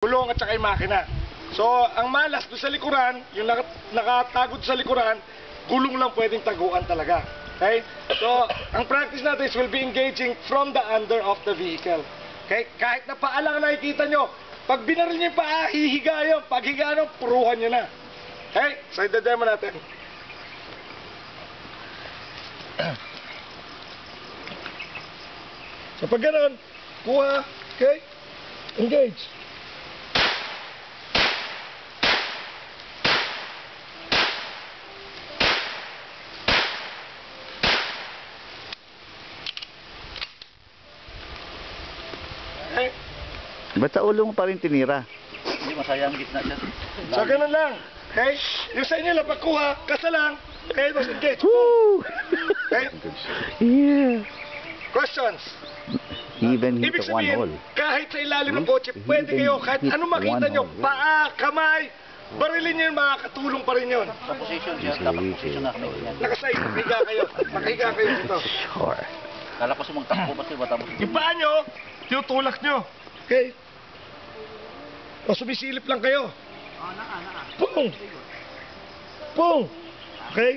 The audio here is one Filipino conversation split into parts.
Gulong at saka yung makina. So, ang malas doon sa likuran, yung nakatagod sa likuran, gulong lang pwedeng taguan talaga. Okay? So, ang practice natin is we'll be engaging from the under of the vehicle. Okay? Kahit na paa lang nakikita nyo, pag binaril nyo yung paa, hihiga yun. Pag higa nyo, puruhan nyo na. Okay? So, i-demo natin. So, pag ganun, kuha, okay? Engage. Okay? Ba't sa ulo mo pa rin tinira? Hindi, masaya ang gitna siya. So, ganun lang. Okay? Yung sa inyo lang, pagkuha, kasa lang. Okay? Tapos engage. Woo! Okay? Yeah. Questions? Even hit Ibig a one hole. sabihin, kahit sa ilalim ng kotse, pwede kayo, kahit ano makita nyo, paa, kamay, barilin nyo yun, makakatulong pa rin yun. Sa position siya, dapat position na kami. Nakasay, higa kayo. Nakahiga kayo dito. Sure. Kala ko sumagtakbo pa siya, matapos. Yung paa nyo, tinutulak nyo. Okay? O sumisilip lang kayo. Pung! Pung! Okay?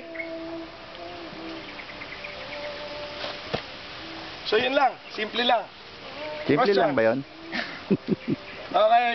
So yun lang, simple lang. Simple Question. lang ba yun? Okay.